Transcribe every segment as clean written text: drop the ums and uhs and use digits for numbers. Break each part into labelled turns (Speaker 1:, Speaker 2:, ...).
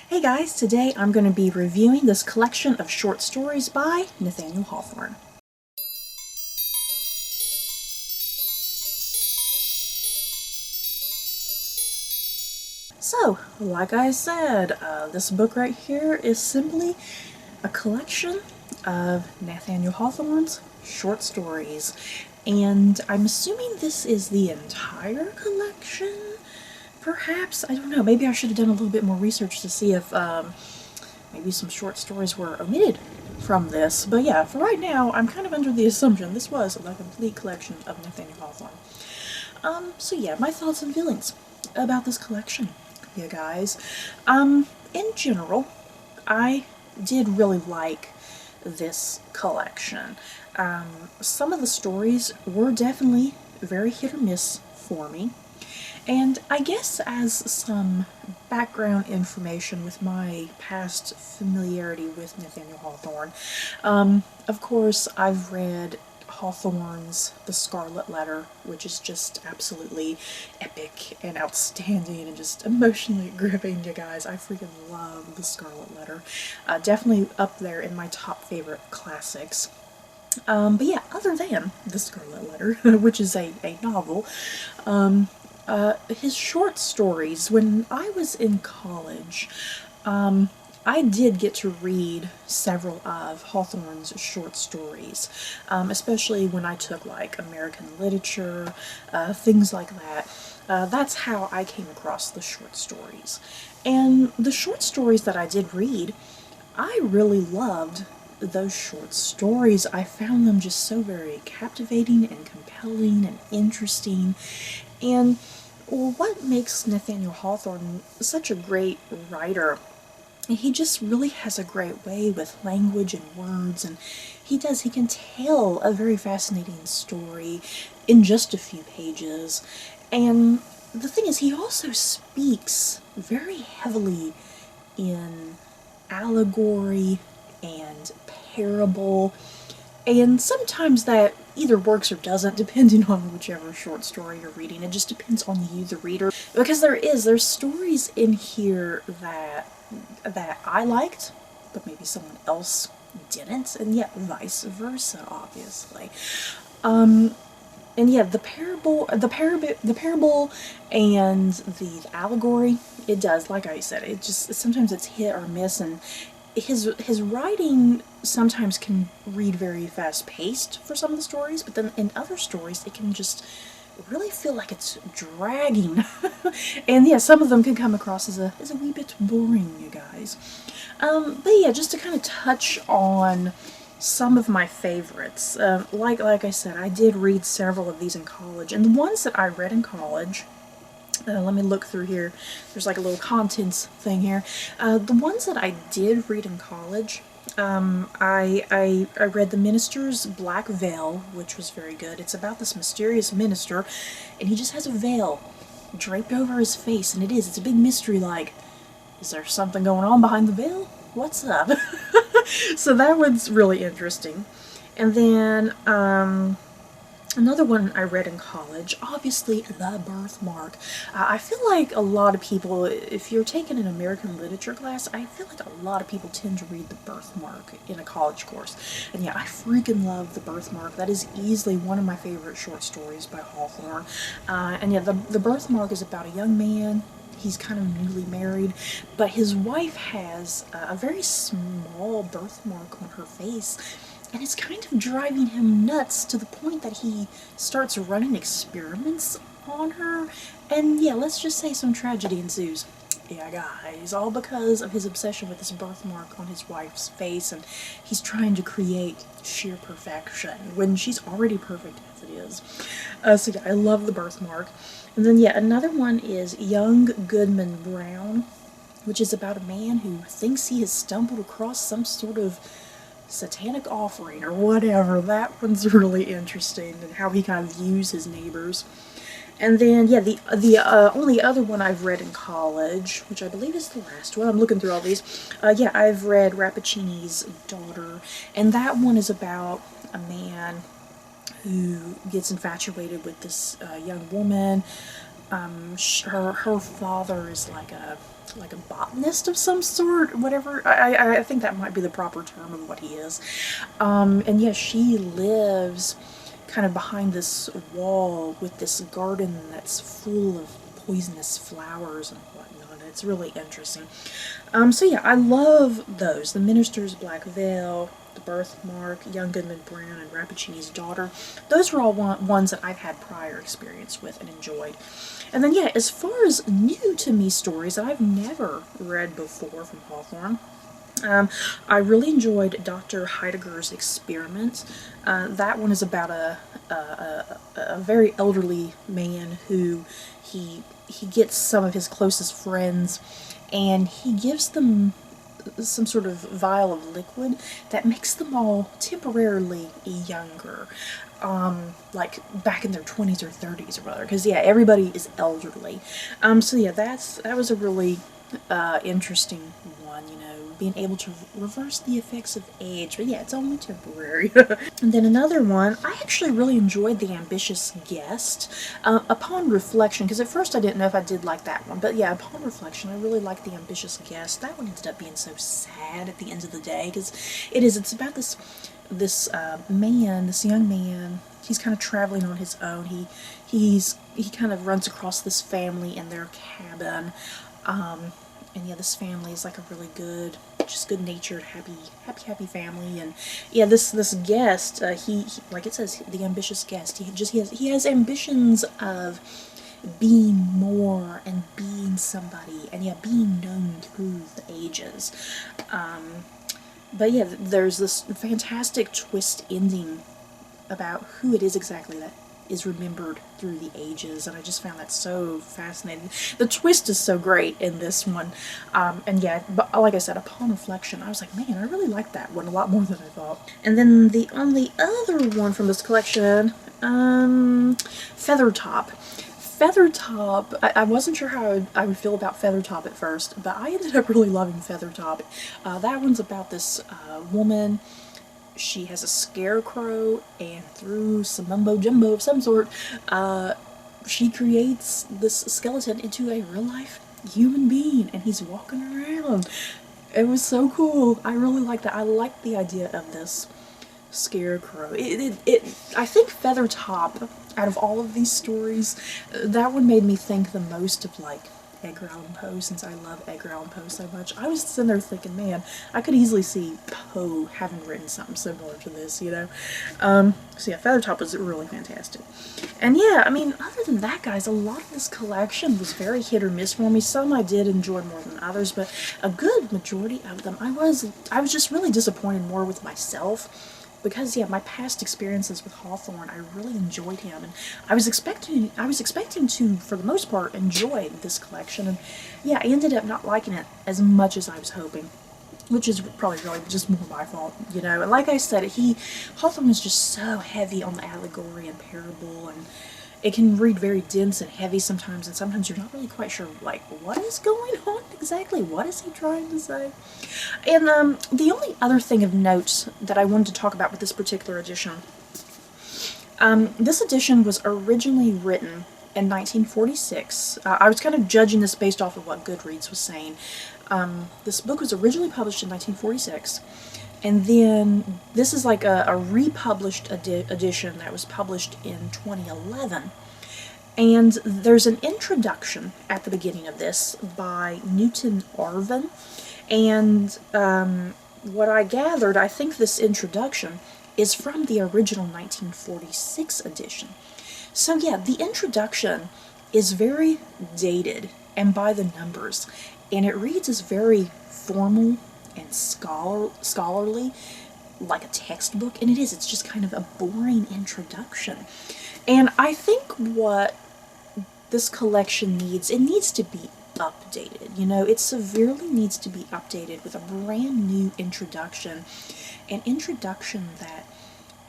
Speaker 1: Hey guys, today I'm going to be reviewing this collection of short stories by Nathaniel Hawthorne. So, like I said, this book right here is simply a collection of Nathaniel Hawthorne's short stories. And I'm assuming this is the entire collection? Perhaps? I don't know. Maybe I should have done a little bit more research to see if maybe some short stories were omitted from this. But yeah, for right now, I'm kind of under the assumption this was the complete collection of Nathaniel Hawthorne. So yeah, my thoughts and feelings about this collection, you guys. In general, I did really like this collection. Some of the stories were definitely very hit or miss for me. And I guess as some background information with my past familiarity with Nathaniel Hawthorne, of course I've read Hawthorne's The Scarlet Letter, which is just absolutely epic and outstanding and just emotionally gripping, you guys. I freaking love The Scarlet Letter. Definitely up there in my top favorite classics. But yeah, other than The Scarlet Letter, which is a novel, his short stories, when I was in college, I did get to read several of Hawthorne's short stories, especially when I took like American literature, things like that. That's how I came across the short stories. And the short stories that I did read, I really loved those short stories. I found them just so very captivating and compelling and interesting. And what makes Nathaniel Hawthorne such a great writer? He just really has a great way with language and words, and he can tell a very fascinating story in just a few pages. And the thing is, he also speaks very heavily in allegory and parable, and sometimes that either works or doesn't, depending on whichever short story you're reading. It just depends on you, the reader, because there's stories in here that I liked, but maybe someone else didn't, and yet vice versa, obviously. And yeah, the parable and the allegory, it does, like I said, sometimes it's hit or miss, and his writing sometimes can read very fast-paced for some of the stories, but then in other stories it can just really feel like it's dragging. And yeah, some of them can come across as a wee bit boring, you guys. But yeah, just to kind of touch on some of my favorites. Like I said, I did read several of these in college, and the ones that I read in college, let me look through here. There's like a little contents thing here. The ones that I did read in college, I read The Minister's Black Veil, which was very good. It's about this mysterious minister, and he just has a veil draped over his face, and it's a big mystery, like, is there something going on behind the veil? What's up? So that one's really interesting. And then, another one I read in college, obviously, The Birthmark. I feel like a lot of people, if you're taking an American literature class, I feel like a lot of people tend to read The Birthmark in a college course. And yeah, I freaking love The Birthmark. That is easily one of my favorite short stories by Hawthorne. And yeah, the Birthmark is about a young man. He's kind of newly married, but his wife has a very small birthmark on her face, and it's kind of driving him nuts to the point that he starts running experiments on her. And yeah, let's just say some tragedy ensues. Yeah, guys, all because of his obsession with this birthmark on his wife's face, and he's trying to create sheer perfection when she's already perfect as it is. So yeah, I love The Birthmark. And then yeah, another one is Young Goodman Brown, which is about a man who thinks he has stumbled across some sort of satanic offering or whatever. That one's really interesting, and how he kind of views his neighbors. And then, yeah, the only other one I've read in college, which I believe is the last one, I'm looking through all these, yeah, I've read Rappaccini's Daughter, and that one is about a man who gets infatuated with this young woman. Her father is like a like a botanist of some sort, whatever. I think that might be the proper term of what he is. And yeah, she lives kind of behind this wall with this garden that's full of poisonous flowers and whatnot. It's really interesting. So yeah, I love those. The Minister's Black Veil, The Birthmark, Young Goodman Brown, and Rappaccini's Daughter. Those were all ones that I've had prior experience with and enjoyed. And then yeah, as far as new to me stories that I've never read before from Hawthorne, I really enjoyed Dr. Heidegger's Experiment. That one is about a very elderly man who he gets some of his closest friends and he gives them some sort of vial of liquid that makes them all temporarily younger. Like back in their 20s or 30s or whatever, because yeah, everybody is elderly. So yeah, that was a really interesting one, you know, being able to reverse the effects of age, but yeah, it's only temporary. And then another one, I actually really enjoyed The Ambitious Guest. Upon reflection, because at first I didn't know if I did like that one, but yeah, upon reflection, I really liked The Ambitious Guest. That one ended up being so sad at the end of the day, because it's about this young man. He's kind of traveling on his own. He kind of runs across this family in their cabin. And yeah, this family is like a really good, just good-natured, happy family. And yeah, this guest, he like it says, the ambitious guest. He has ambitions of being more and being somebody, and yeah, being known through the ages. But yeah, there's this fantastic twist ending about who it is exactly that is remembered through the ages, and I just found that so fascinating. The twist is so great in this one, and yeah, but like I said, upon reflection, I was like, man, I really liked that one a lot more than I thought. And then the only other one from this collection, Feathertop. Feathertop, I wasn't sure how I would feel about Feathertop at first, but I ended up really loving Feathertop. That one's about this woman. She has a scarecrow, and through some mumbo-jumbo of some sort, she creates this skeleton into a real-life human being, and he's walking around. It was so cool. I really liked that. I liked the idea of this scarecrow. I think Feathertop, out of all of these stories, that one made me think the most of, like, Edgar Allan Poe, since I love Edgar Allan Poe so much. I was sitting there thinking, man, I could easily see Poe having written something similar to this, you know? So yeah, Feathertop was really fantastic. And yeah, I mean, other than that, guys, a lot of this collection was very hit or miss for me. Some I did enjoy more than others, but a good majority of them, I was just really disappointed more with myself. Because yeah, my past experiences with Hawthorne, I really enjoyed him, and I was expecting to, for the most part, enjoy this collection, and yeah, I ended up not liking it as much as I was hoping, which is probably really just more my fault, you know. And like I said, Hawthorne is just so heavy on the allegory and parable, and it can read very dense and heavy sometimes, and sometimes you're not really quite sure, like, what is going on exactly? What is he trying to say? And the only other thing of note that I wanted to talk about with this particular edition, this edition was originally written in 1946. I was kind of judging this based off of what Goodreads was saying. This book was originally published in 1946. And then this is like a republished edition that was published in 2011. And there's an introduction at the beginning of this by Newton Arvin. And what I gathered, I think this introduction is from the original 1946 edition. So yeah, the introduction is very dated and by the numbers. And it reads as very formal and scholarly, like a textbook, and it is. It's just kind of a boring introduction. And I think what this collection needs, it needs to be updated, you know. It severely needs to be updated with a brand new introduction, an introduction that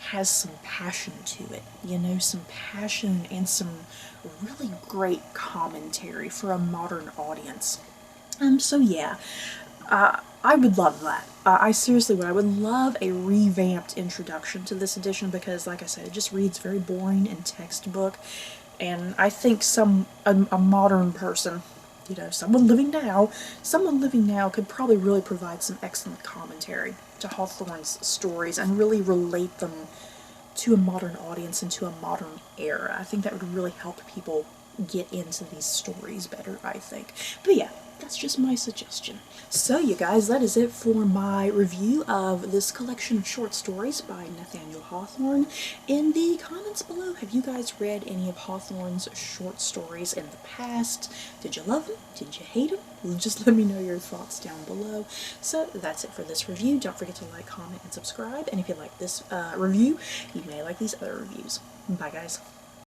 Speaker 1: has some passion to it, you know, some passion and some really great commentary for a modern audience. So yeah, I would love that. I seriously would. I would love a revamped introduction to this edition because, like I said, it just reads very boring and textbook. And I think a modern person you know, someone living now could probably really provide some excellent commentary to Hawthorne's stories and really relate them to a modern audience and to a modern era. I think that would really help people get into these stories better, I think. But yeah, that's just my suggestion. So you guys, that is it for my review of this collection of short stories by Nathaniel Hawthorne. In the comments below, have you guys read any of Hawthorne's short stories in the past? Did you love them? Did you hate them? Just let me know your thoughts down below. So that's it for this review. Don't forget to like, comment, and subscribe. And if you like this review, you may like these other reviews. Bye guys.